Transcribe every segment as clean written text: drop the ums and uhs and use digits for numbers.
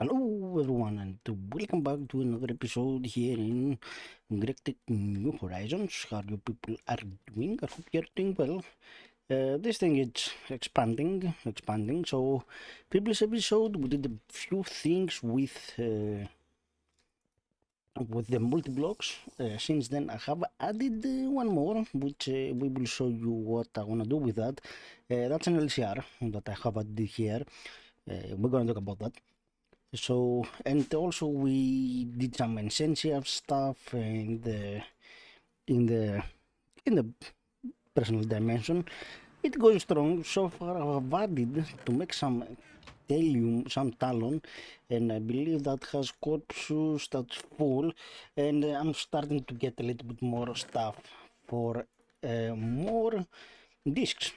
Hello everyone and welcome back to another episode here in GregTech New Horizons. How you people are doing? I hope you're doing well. This thing is expanding. So previous episode we did a few things with the multi-blocks. Since then I have added one more, which we will show you what I want to do with that. That's an LCR that I have added here. We're going to talk about that. So, and also we did some essential stuff and in the in the personal dimension. It goes strong. So far I've added to make some some talon, and I believe that has corpus that's full, and I'm starting to get a little bit more stuff for more discs.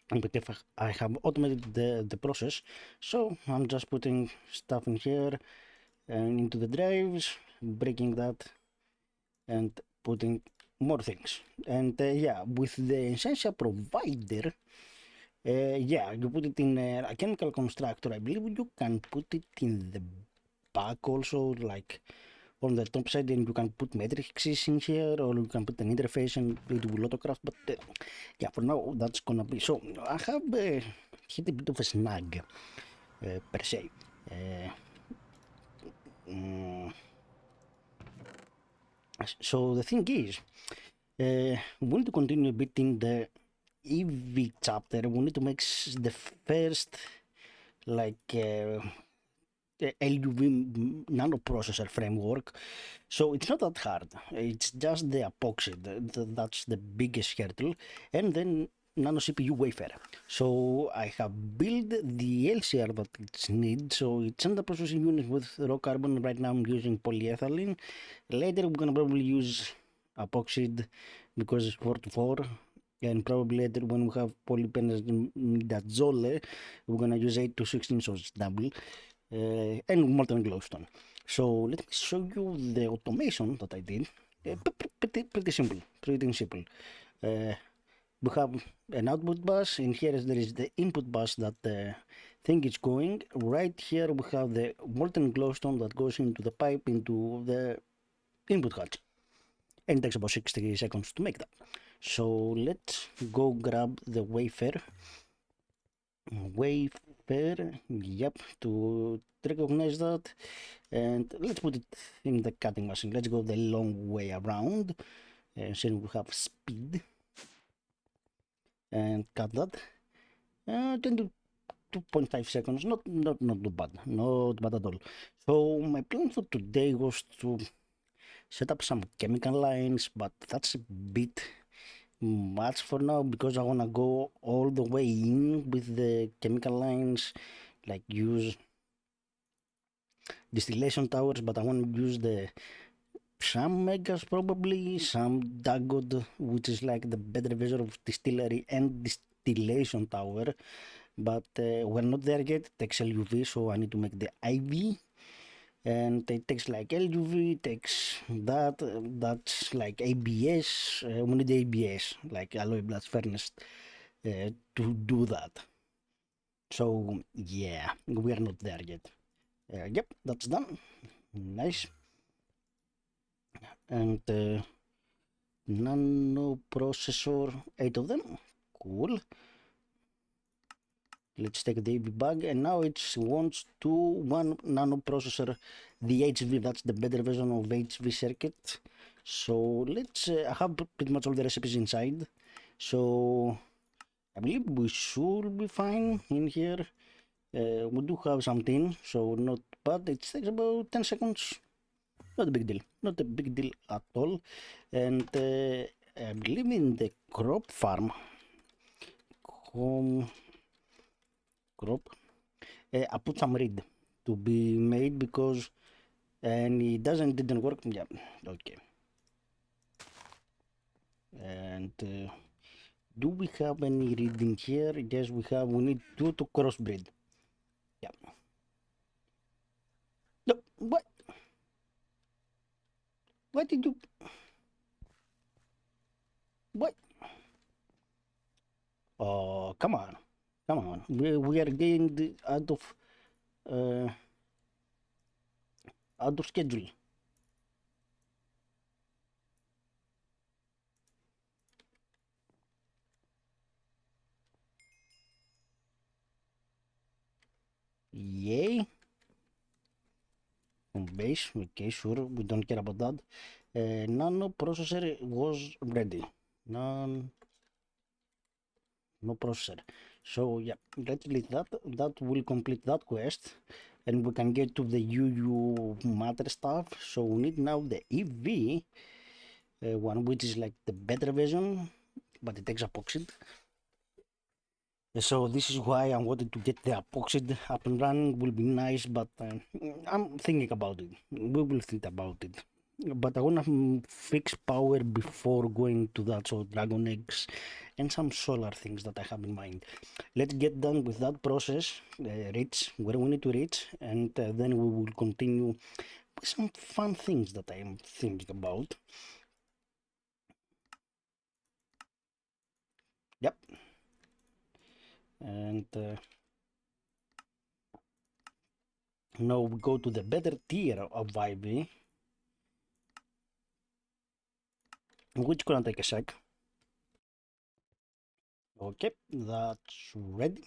But if I have automated the process, so I'm just putting stuff in here and into the drives, breaking that and putting more things. And yeah, with the essential provider, yeah, you put it in a chemical constructor. I believe you can put it in the back also, like on the top side, and you can put matrices in here, or you can put an interface and it will autocraft. But yeah, for now that's gonna be so. I have hit a bit of a snag per se. So the thing is, we need to continue a bit in the EV chapter. We need to make the first like LUV nano processor framework. So it's not that hard. It's just the epoxy. That's the biggest hurdle. And then nano CPU wafer. So I have built the LCR that it's need. So it's in the processing unit with raw carbon. Right now I'm using polyethylene. Later we're gonna probably use epoxide because it's 4 to 4. And probably later when we have polyphenazole, we're gonna use 8 to 16, so it's double. And molten glowstone. So let me show you the automation that I did. Pretty simple, we have an output bus, and here there is the input bus that the thing is going. Right here we have the molten glowstone that goes into the pipe into the input hatch, and it takes about 60 seconds to make that. So let's go grab the wafer, yep, to recognize that, and let's put it in the cutting machine. Let's go the long way around, so we have speed, and cut that. 10 to 2.5 seconds, not bad, not bad at all. So my plan for today was to set up some chemical lines, but that's a bit much for now because I want to go all the way in with the chemical lines, like use distillation towers, but I want to use the some megas, probably some Dagod, which is like the better version of distillery and distillation tower, but we're not there yet. It takes LUV, so I need to make the IV, and it takes like LUV, takes that, that's like ABS. We need ABS, like alloy blast furnace, to do that. So yeah, we are not there yet. Yep, that's done. Nice. And nano processor, 8 of them. Cool. Let's take the AV bag, and now it wants to one nano processor, the HV. That's the better version of HV circuit. So let's I have pretty much all the recipes inside, so I believe we should be fine in here. We do have something, so not bad. It takes about 10 seconds. Not a big deal. Not a big deal at all. And I believe in the crop farm. Home crop. I put some reed to be made because, and it didn't work. Yeah, okay. And do we have any reed in here? Yes, we have. We need 2 to crossbreed. Yeah. No, what? What did you? What? Oh, come on, come on. We are getting out of. out of schedule. Yay. On base, okay, sure, we don't care about that. Nano processor was ready. None, no processor. So yeah, let's delete that. That will complete that quest, and we can get to the UU matter stuff. So we need now the EV one, which is like the better version, but it takes epoxy. So this is why I wanted to get the epoxy up and running. Will be nice, but I'm thinking about it. We will think about it. But I want to fix power before going to that, so dragon eggs and some solar things that I have in mind. Let's get done with that process, reach where we need to reach, and then we will continue with some fun things that I am thinking about. Yep. And now we go to the better tier of IV, which gonna take a sec. Okay, that's ready.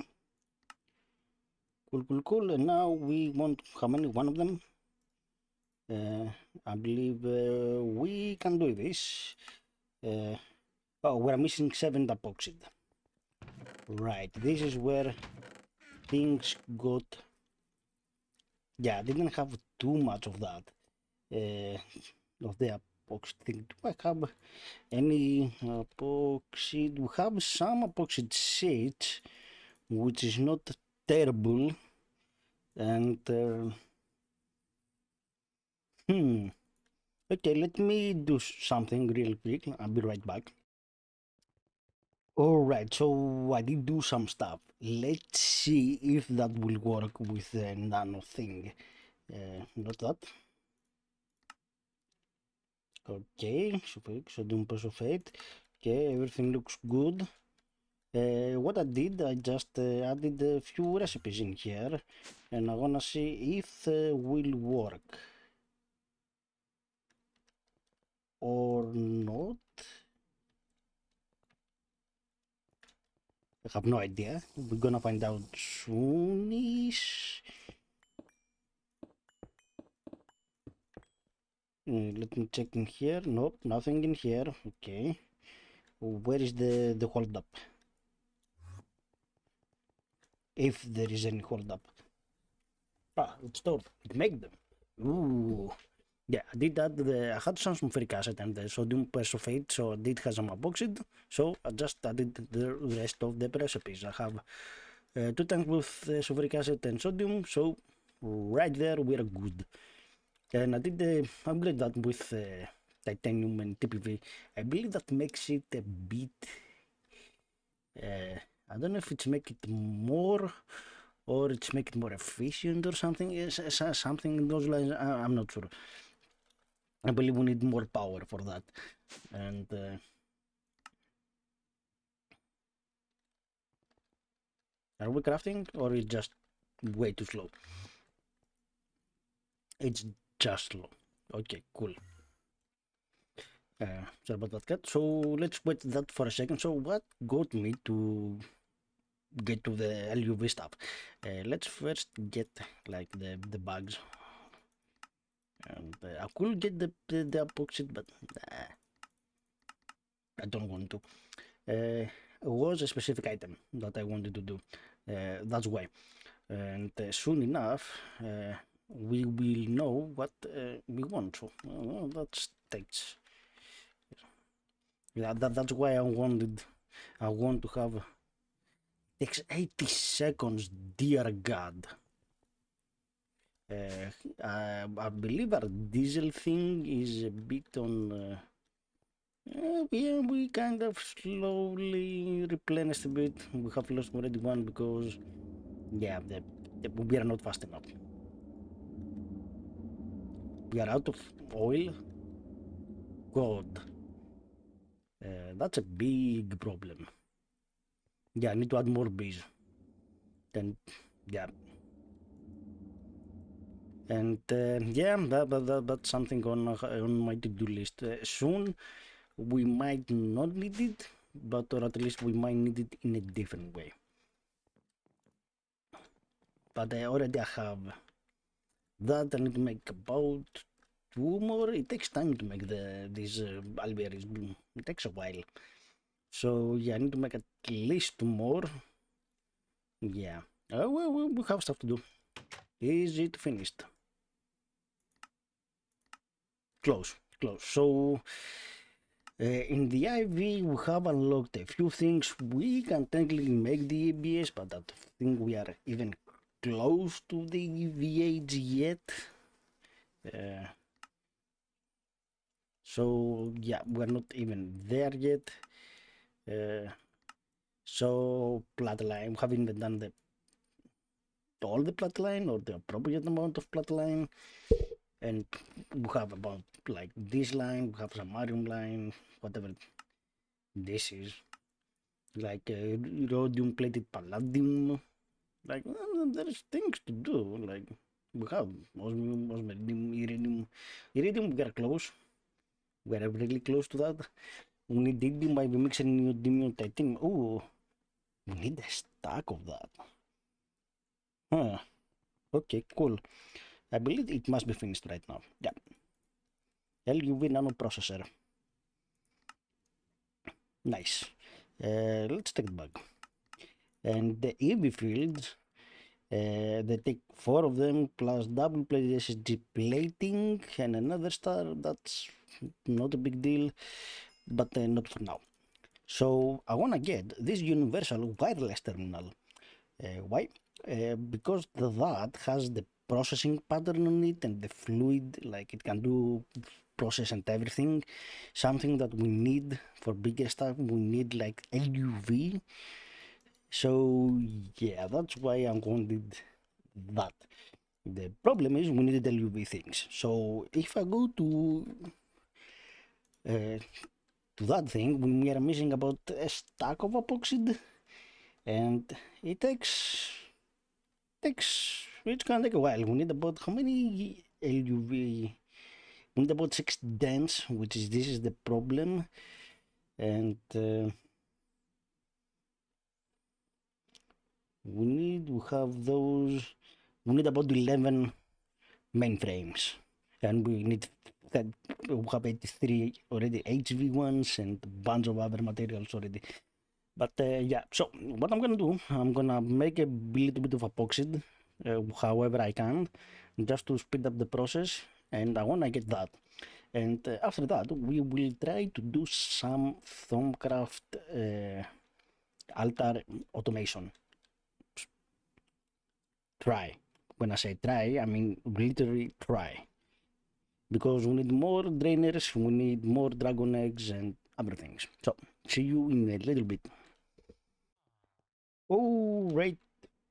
Cool. And now we want how many? One of them. I believe we can do this. Oh, we're missing 7 epoxy. Right, this is where things got. Yeah, I didn't have too much of that. Of the epoxy thing. Do I have any epoxy? We have some epoxy sheets, which is not terrible. And okay, let me do something real quick. I'll be right back. Alright, so I did do some stuff. Let's see if that will work with the nano thing. Not that. Okay, so doing fate. Okay, everything looks good. What I did, I just added a few recipes in here, and I wanna see if will work or not. I have no idea. We're gonna find out soonish. Let me check in here. Nope, nothing in here. Okay. Where is the hold up? If there is any hold up. Ah, it's stored. It make them. Ooh. Yeah, I did that. I had some sulfuric acid and the sodium persulfate, so I did have some epoxide. So I just added the rest of the recipes. I have 2 tanks with sulfuric acid and sodium, so right there we're good. And I did upgrade that with titanium and TPV. I believe that makes it a bit. I don't know if it's make it more or it's make it more efficient or something. Something in those lines. I'm not sure. I believe we need more power for that. And are we crafting or is just way too slow? It's just slow. Okay, cool. Sorry about that, cat. So let's wait that for a second. So what got me to get to the LUV stuff? Let's first get like the bugs. And I could get the epoxy, but I don't want to. It was a specific item that I wanted to do. That's why. And soon enough, we will know what we want. So that takes. Yeah, that's why I want to have. Takes 80 seconds, dear God. I believe our diesel thing is a bit on. Yeah, we kind of slowly replenished a bit. We have lost already one because, yeah, we are not fast enough. We are out of oil. God, that's a big problem. Yeah, I need to add more bees. Then, yeah. And yeah, that's something on my to-do list. Soon we might not need it, but or at least we might need it in a different way. But I already have that. I need to make about 2 more. It takes time to make these alveoles. It takes a while. So yeah, I need to make at least 2 more. Yeah. Well, we have stuff to do. Is it finished? Close, close. So in the IV, we have unlocked a few things. We can technically make the ABS, but I don't think we are even close to the VH yet. So yeah, we're not even there yet. So plotline, we haven't even done all the plotline or the appropriate amount of plotline. And we have about like this line, we have some Marium line, whatever this is. Like rhodium plated palladium. Like there's things to do. Like we have osmium, osmium, iridium. Iridium, we are close. We are really close to that. We need iridium by mixing neodymium titanium. Oh, we need a stack of that. Huh. Okay, cool. I believe it must be finished right now. Yeah. LUV nano processor. Nice. Let's take it back. And the EV fields, they take 4 of them plus double plated SSD plating and another star. That's not a big deal, but not for now. So I want to get this universal wireless terminal. Why? Because that has the processing pattern on it and the fluid, like it can do process and everything. Something that we need for bigger stuff. We need like LUV. So yeah, that's why I'm wanted that. The problem is we need LUV things. So if I go uh, to that thing, we are missing about a stack of epoxy, and it it's gonna take a while. We need about how many LUV? We need about 6 dents, which is this is the problem, and we have those. We need about 11 mainframes, and we need that. We have 83 already HV ones and a bunch of other materials already. But yeah, so what I'm gonna do, I'm gonna make a little bit of epoxy, however I can, just to speed up the process, and I wanna get that. And after that, we will try to do some Thaumcraft altar automation. Try. When I say try, I mean literally try. Because we need more drainers, we need more dragon eggs and other things. So, see you in a little bit. Alright,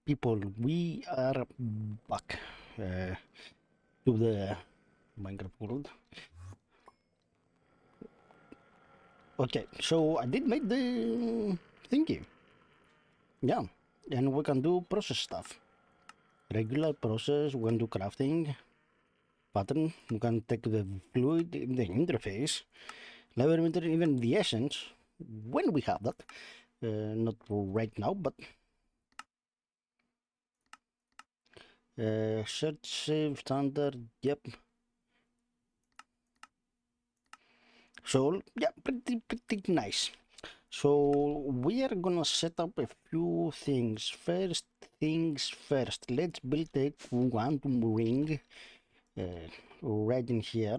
people, we are back to the Minecraft world. Okay, so I did make the thingy. Yeah, and we can do process stuff. Regular process, we can do crafting pattern. We can take the fluid in the interface, level emitter, even the essence when we have that. Not right now, but search save standard. Yep. So yeah, pretty nice. So we are gonna set up a few things. First things first, let's build a quantum ring right in here.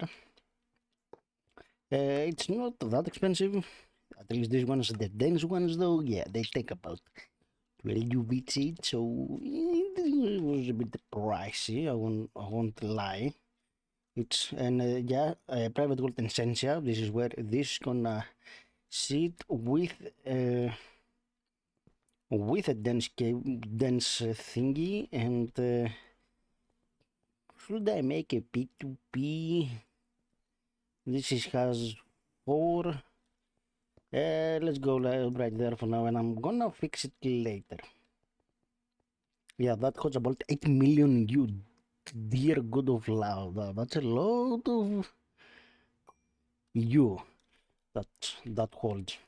It's not that expensive. At least these ones, the dense ones though, yeah, they take about 12 UVs each, so it was a bit pricey, I won't lie. It's, and yeah, private world Essentia, this is where this is gonna sit with a dense thingy, and should I make a P2P? This has 4. Let's go right there for now, and I'm gonna fix it later. Yeah, that costs about 8 million Dear God of love, that's a lot of you that holds.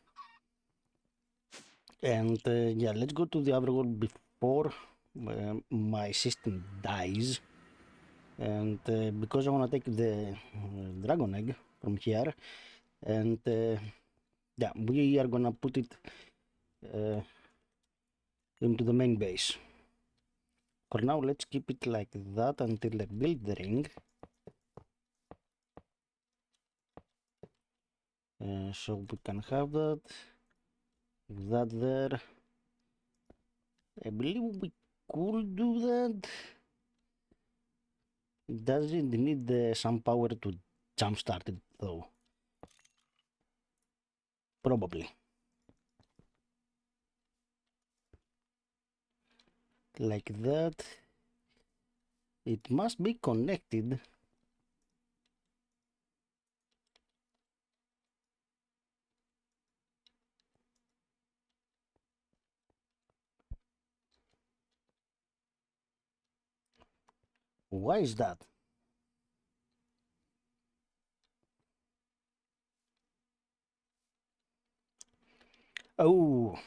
And yeah, let's go to the other world before my system dies. And because I want to take the dragon egg from here, and yeah, we are gonna put it uh, into the main base. For now, let's keep it like that until I build the ring. So we can have that there. I believe we could do that. Does it need some power to jumpstart it though? Probably. Like that. It must be connected. Why is that? Oh,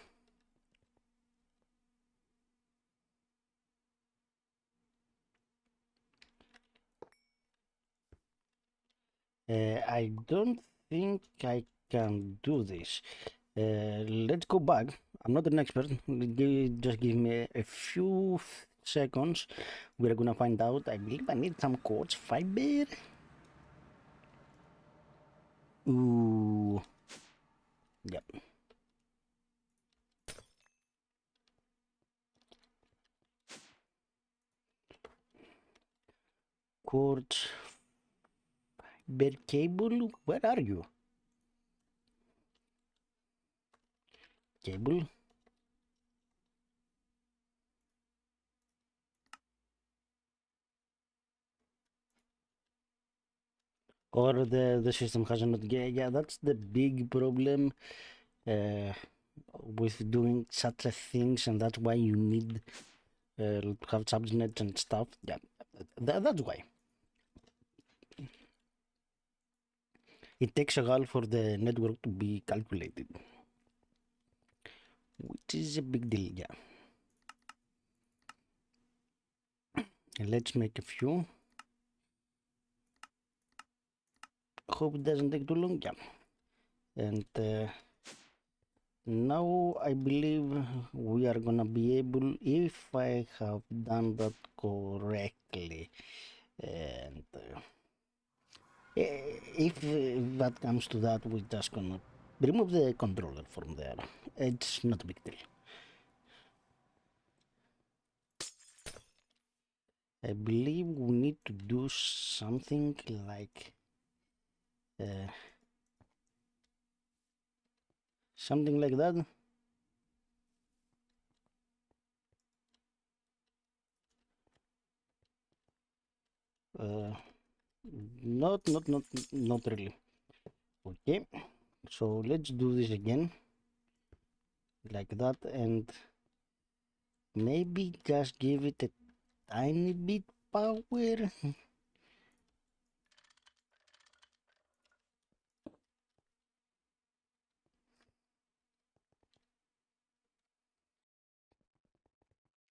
I don't think I can do this. Let's go back. I'm not an expert. Just give me a few seconds. We're gonna find out. I believe I need some quartz fiber. Ooh. Yep. Quartz fiber cable. Where are you? Cable. Or the system has not. Yeah, that's the big problem uh, with doing such a things, and that's why you need to have subnets and stuff. Yeah, that's why. It takes a while for the network to be calculated, which is a big deal. Yeah. And let's make a few. Hope it doesn't take too long. Yeah. And now I believe we are gonna be able, if I have done that correctly, and if that comes to that, we're just gonna remove the controller from there. It's not a big deal. I believe we need to do something like something like that. Uh, not really. Okay, so let's do this again, like that, and maybe just give it a tiny bit power.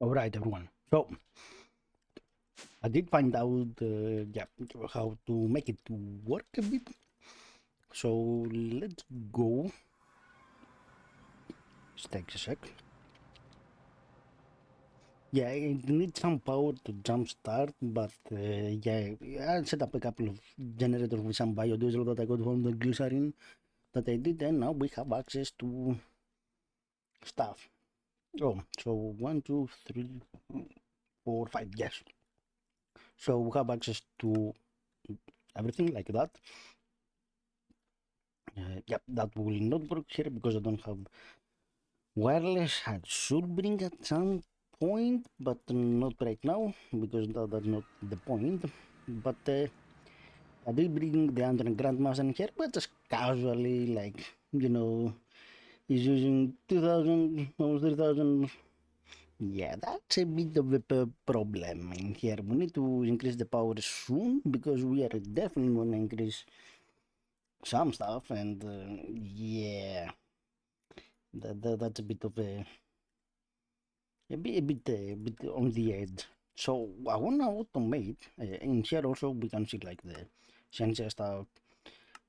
All right, everyone. So I did find out, yeah, how to make it work a bit. So let's go. This takes a sec. Yeah, it needs some power to jumpstart, but yeah, I set up a couple of generators with some biodiesel that I got from the glycerin that I did, and now we have access to stuff. Oh, so 1, 2, 3, 4, 5, yes. So we have access to everything like that. Yep, that will not work here because I don't have wireless. I should bring at some point, but not right now because that's not the point. But I did bring the Android Grandmaster here, but just casually, like, he's using 2000, almost 3000 Yeah, that's a bit of a problem in here. We need to increase the power soon because we are definitely going to increase some stuff, and yeah, that's a bit of a bit on the edge. So I want to automate. In here also we can see like the sensor stuff,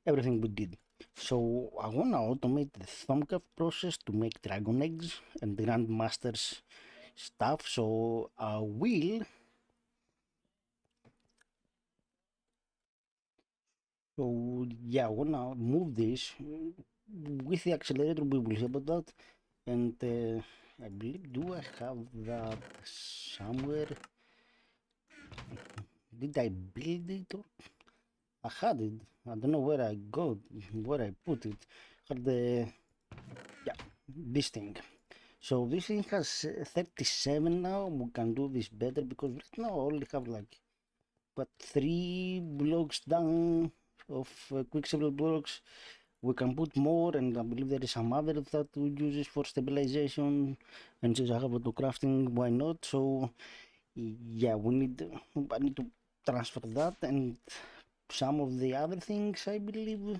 everything we did. So I want to automate the Thaumcraft process to make dragon eggs and the grandmasters stuff. So I will. So yeah, I wanna move this with the accelerator. We will see about that. And I believe, do I have that somewhere? Did I build it? Or I had it. I don't know where I got, where I put it. Had the, yeah, this thing. So this thing has 37 now. We can do this better because right now I only have like, but 3 blocks down of quicksilver blocks. We can put more, and I believe there is some other that we use for stabilization, and since I have auto crafting, why not? So yeah, I need to transfer that and some of the other things, I believe,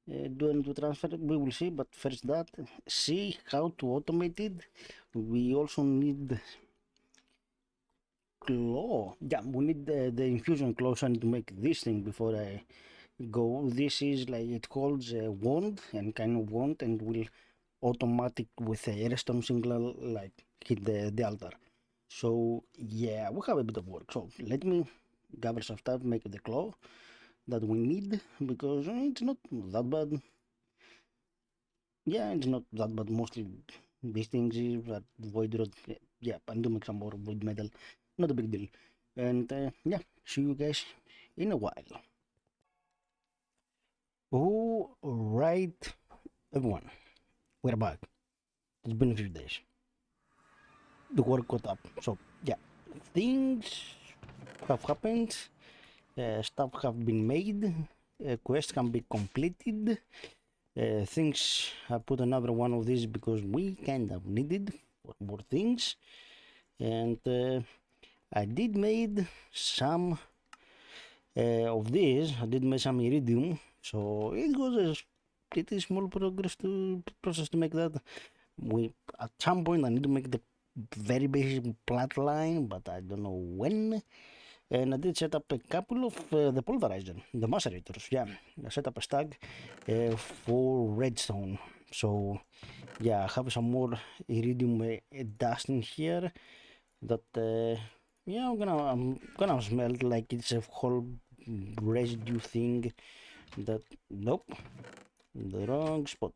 do I need to transfer? We will see, but first that, see how to automate it. We also need claw. Yeah, we need the infusion claws. I need to make this thing before I go. This is like, it holds a wand and kind of wand, and will automatic with a redstone signal like hit the altar. So yeah, we have a bit of work. So let me gather some stuff, make the claw that we need, because it's not that bad. Yeah, it's not that bad. Mostly these things is that void rod. Yeah, I need to make some more void metal. Not a big deal. And yeah, see you guys in a while. All right, everyone, we're back. It's been a few days. The work caught up. So yeah, things have happened. Stuff have been made. Quests can be completed. Things I put another one of these because we kind of needed for more things. And I did made some of these. I did make some iridium. So it was a pretty small progress to process to make that. We at some point I need to make the very basic plat line, but I don't know when. And I did set up a couple of the pulverizer, the macerators. Yeah, I set up a stack for redstone. So yeah, I have some more iridium dust in here that yeah, I'm gonna smell like it's a whole residue thing. That, nope, the wrong spot.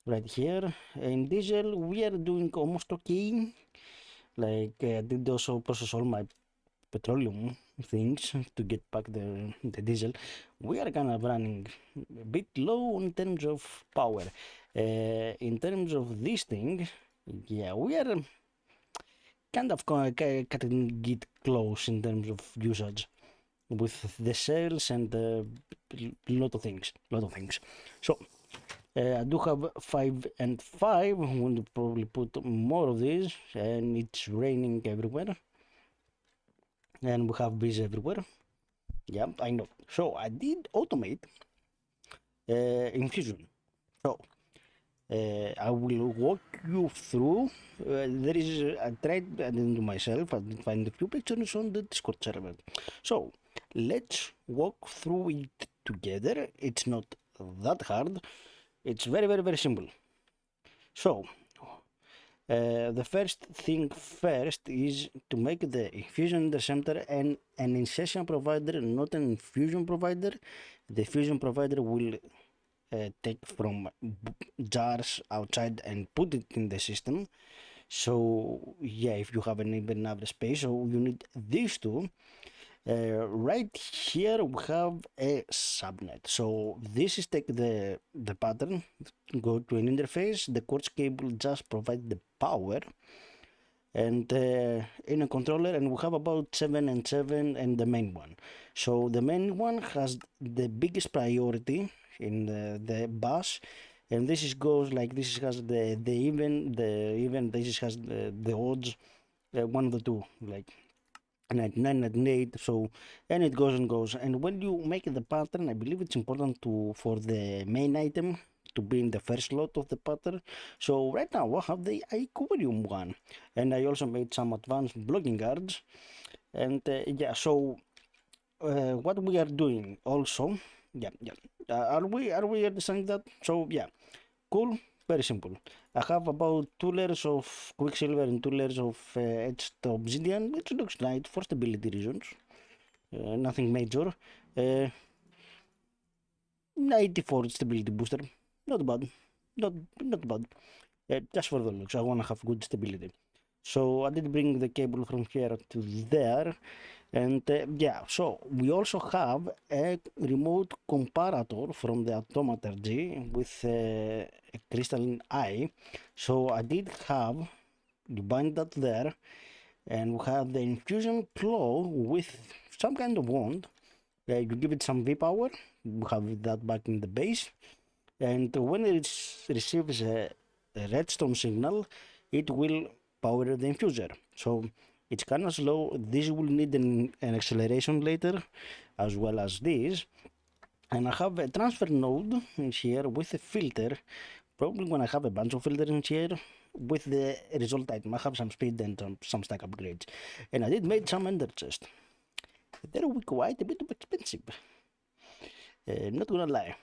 Right here in diesel we are doing almost okay. Like I did also process all my petroleum things to get back the diesel. We are kind of running a bit low in terms of power. In terms of this thing, yeah, we are kind of cutting it close in terms of usage with the cells and a lot of things. So I do have 5 and 5. I'm going to probably put more of these, and it's raining everywhere, and we have bees everywhere. Yeah, I know. So I did automate Infusion. So I will walk you through. There is, I tried adding to myself. I did find a few pictures on the Discord server. So let's walk through it together. It's not that hard. It's very, very, very simple. So the first thing first is to make the infusion interceptor and an insertion provider, not an infusion provider. The fusion provider will take from jars outside and put it in the system. So yeah, if you have even another space, so you need these two. Right here we have a subnet. So this is take the pattern, go to an interface. The quartz cable just provide the power, and in a controller, and we have about 7 and 7 and the main one. So the main one has the biggest priority in the bus, and this is goes like this has the even this has the odds, one of the two, like 99, 98. So, and it goes and goes. And when you make the pattern, I believe it's important to for the main item to be in the first slot of the pattern. So right now I have the aquarium one, and I also made some advanced blocking guards. And yeah, so what we are doing also, yeah, are we understanding that? So yeah, cool, very simple. I have about 2 layers of quicksilver and 2 layers of etched obsidian, which looks nice for stability reasons. Nothing major. Uh, 94 stability booster, not bad, not bad. Just for the looks, I wanna have good stability. So I did bring the cable from here to there, and yeah, so we also have a remote comparator from the Automaturgy with a crystalline eye. So I did have, you bind that there, and we have the infusion claw with some kind of wand. You give it some V power, we have that back in the base, and when it receives a redstone signal, it will power the infuser. So it's kind of slow. This will need an acceleration later, as well as this. And I have a transfer node in here with a filter. Probably when I have a bunch of filters in here with the result item, I have some speed and some stack upgrades. And I did make some ender chest. They're quite a bit expensive. Not gonna lie.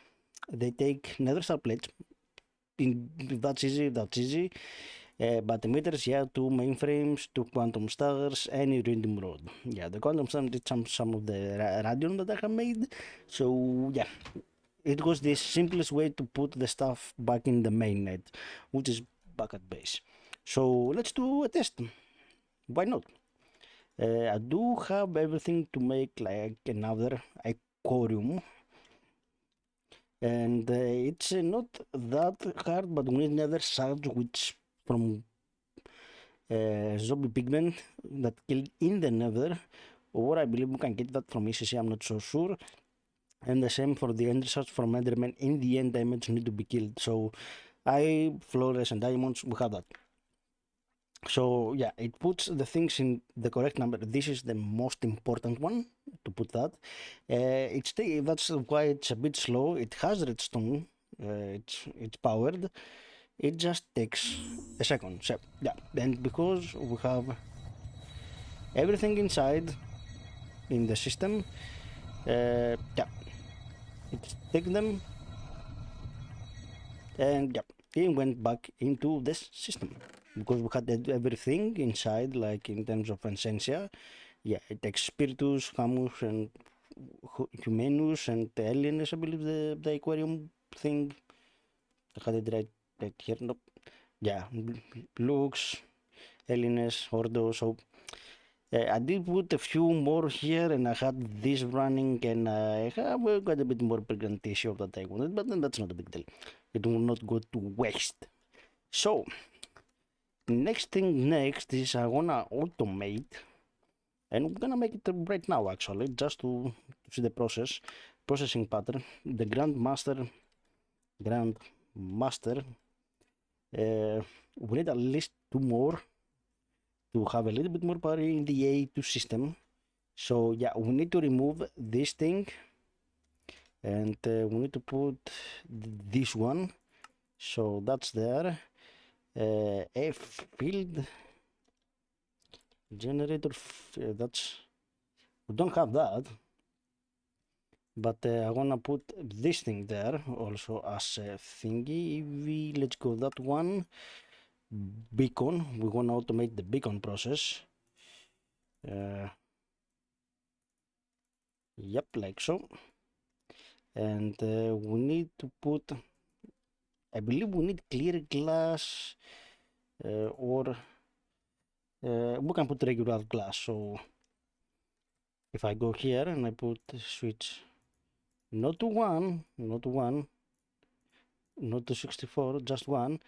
They take nether star plates. That's easy, that's easy. But emitters, yeah, 2 mainframes, 2 quantum stars, and iridium rod. Yeah, the quantum star did some of the radion that I have made. So yeah, it was the simplest way to put the stuff back in the mainnet, which is back at base. So let's do a test. Why not? I do have everything to make like another aquarium, and it's not that hard, but we need another shards which from zombie pigment that killed in the nether, or I believe we can get that from ECC, I'm not so sure. And the same for the end shards from Enderman. In the end, diamonds need to be killed. So flawless and diamonds, we have that. So yeah, it puts the things in the correct number. This is the most important one to put that. That's why it's a bit slow. It has redstone. It's powered. It just takes a second. So yeah, and because we have everything inside in the system, yeah, it take them, and yeah, it went back into this system because we had everything inside, like in terms of essentia. Yeah, it takes spiritus, hamus, and humanus, and alienus, I believe the aquarium thing. I had it right here. Nope. Yeah, lux, alienus, ordo. So I did put a few more here, and I had this running, and I have got a bit more pregnant tissue that I wanted, but then that's not a big deal. It will not go to waste. So, next is I wanna automate, and I'm gonna make it right now actually, just to see the processing pattern. The Grand Master, we need at least 2 more to have a little bit more power in the AE2 system. So yeah, we need to remove this thing, and we need to put this one. So that's there. A field generator. That's, we don't have that, but I wanna put this thing there also as a thingy. Let's go that one. Beacon. We wanna automate the beacon process. Yep, like so. And we need to put, I believe we need clear glass, or we can put regular glass. So if I go here and I put switch not to 1, not to 64, just 1,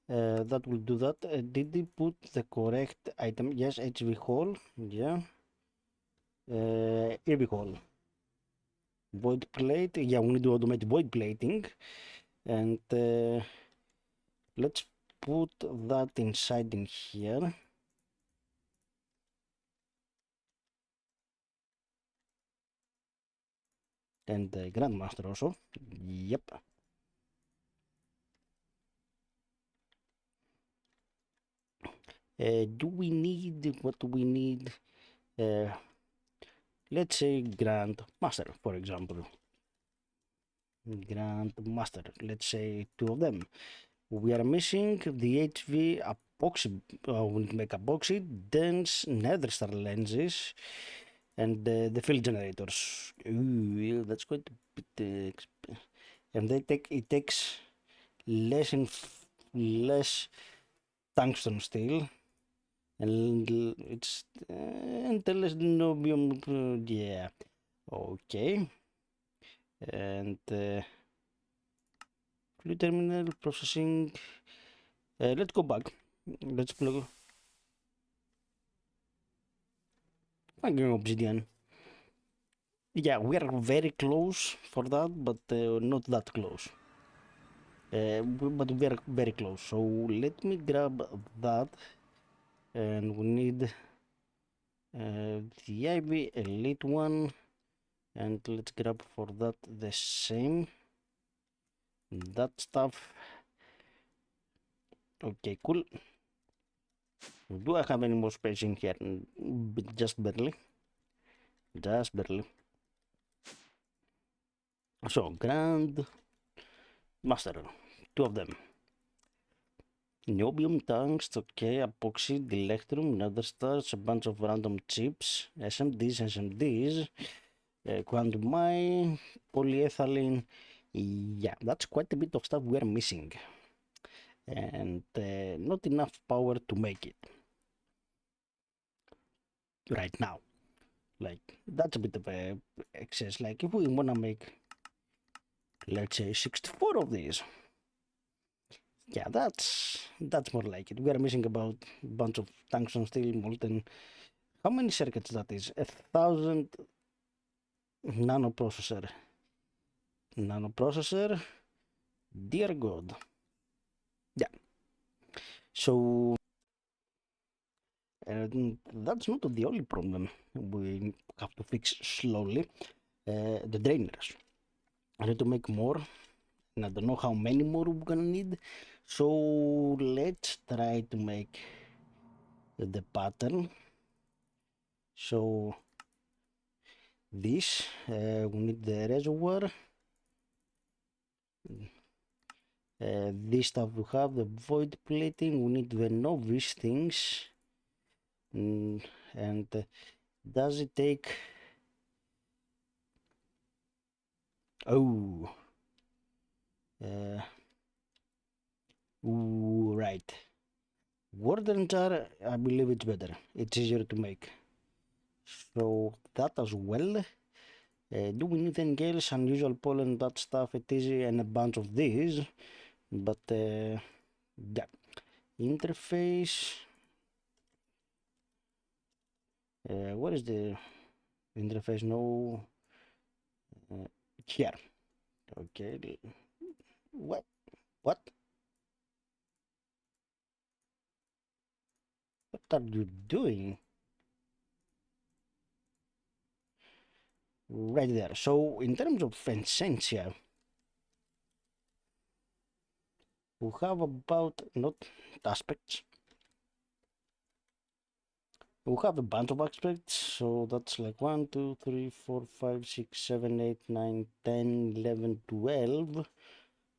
that will do that. Did they put the correct item? Yes, HV hole. Yeah. EV hole. Void plate. Yeah, we need to automate void plating. and let's put that inside in here. And the Grandmaster also. Yep. Do we need, what do we need? Let's say Grandmaster, for example. Grandmaster, let's say 2 of them. We are missing the HV epoxy, we need to make epoxy, dense nether star lenses, and the field generators. Ooh, that's quite a bit and it takes less and less tungsten steel, and it's less niobium. Yeah, okay. And fluid terminal processing. Let's go back. Let's plug. Again, obsidian. Yeah, we are very close for that, but not that close. But we are very close. So let me grab that, and we need the IB Elite one, and let's grab for that the same. That stuff. Okay, cool. Do I have any more space in here? Just barely. Just barely. So, Grand Master. 2 of them. Niobium tanks, okay, epoxy, electrum, nether stars, a bunch of random chips, SMDs, quantum mine, polyethylene. Yeah, that's quite a bit of stuff we are missing. And not enough power to make it. Right now. Like, that's a bit of a excess. Like, if we wanna make, let's say, 64 of these. Yeah, that's more like it. We are missing about a bunch of tungsten steel, molten. How many circuits that is? 1,000 nanoprocessor. Nanoprocessor. Dear God. Yeah. So that's not the only problem we have to fix slowly. The drainers. I need to make more, and I don't know how many more we're gonna need. So let's try to make the pattern. So this we need the reservoir. This stuff we have the void plating. We need the novice things. And does it take? Oh. Ooh, right. Water jar, I believe it's better. It's easier to make. So that as well. Do we need anything else? Unusual pollen, that stuff, it is, and a bunch of these. But yeah. Interface. What is the interface? No. Here. Okay. What? What? What are you doing? Right there. So in terms of essential, we have about not aspects. We have a bunch of aspects, so that's like 1, 2, 3, 4, 5, 6, 7, 8, 9, 10, 11, 12,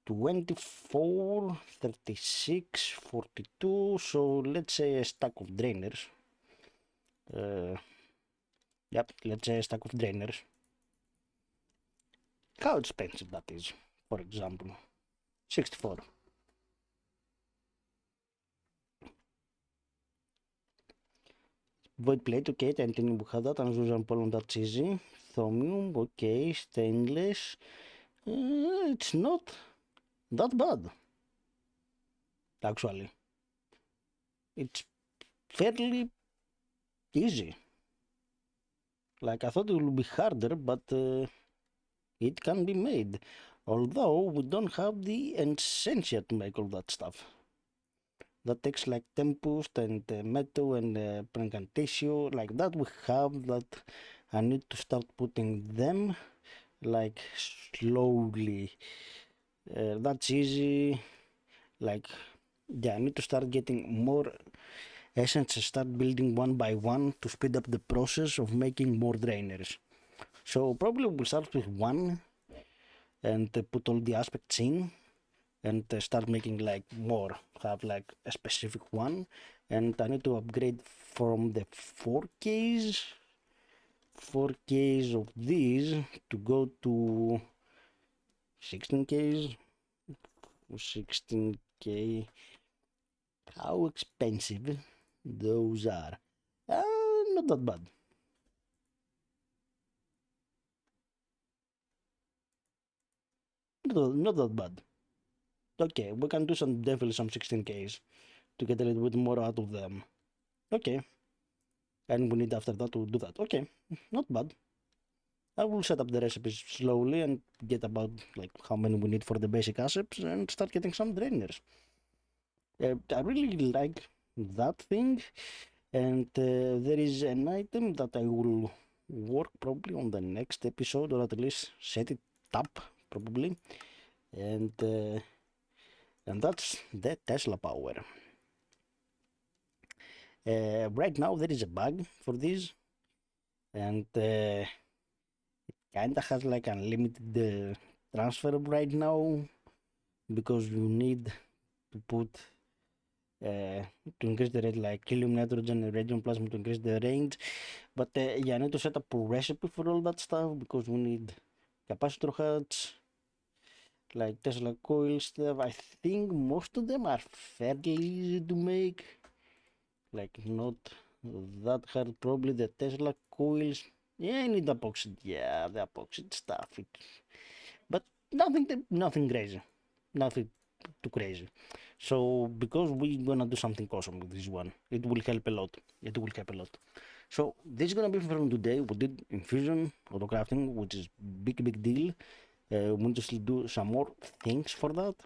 24, 36, 42. So let's say a stack of drainers. Yep, let's say a stack of drainers. How expensive that is, for example? 64. Void plate, okay, titanium we have that, unusual pollen, that's easy. Thaumium, okay, stainless. It's not that bad, actually. It's fairly easy. Like, I thought it would be harder, but it can be made. Although we don't have the essential to make all that stuff. That takes like tempus and metal and tissue like that we have, that I need to start putting them like slowly. That's easy. Like, yeah, I need to start getting more essence and start building one by one to speed up the process of making more drainers. So probably we'll start with one and put all the aspects in and start making like more, have like a specific one. And I need to upgrade from the 4Ks of these to go to 16Ks. 16K, how expensive those are. Not that bad. Not that bad. Okay, we can do some, definitely some 16Ks to get a little bit more out of them. Okay, and we need after that to do that. Okay, not bad. I will set up the recipes slowly and get about like how many we need for the basic assets and start getting some drainers. I really like that thing, and there is an item that I will work probably on the next episode, or at least set it up probably, and that's the Tesla power. Right now there is a bug for this, and kinda has like unlimited transfer right now, because you need to put to increase the rate, like helium, nitrogen, and radium plasma to increase the range. But yeah, I need to set up a recipe for all that stuff, because we need capacitor heads, like Tesla coil stuff. I think most of them are fairly easy to make, like not that hard. Probably the Tesla coils. Yeah, I need epoxy. Yeah, the epoxy stuff. But nothing crazy, nothing too crazy. So because we're gonna do something awesome with this one, it will help a lot. It will help a lot. So this is gonna be from today. We did infusion auto crafting, which is big deal. We need to still do some more things for that.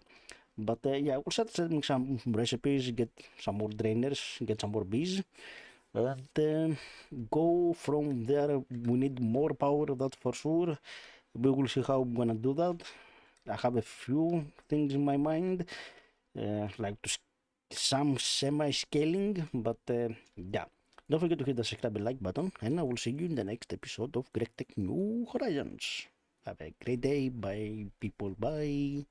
But yeah, we'll start setting some recipes, get some more drainers, get some more bees, and go from there. We need more power, that's for sure. We will see how I'm gonna do that. I have a few things in my mind, like to some semi-scaling, but yeah. Don't forget to hit the subscribe and like button, and I will see you in the next episode of GregTech New Horizons. Have a great day. Bye, people. Bye.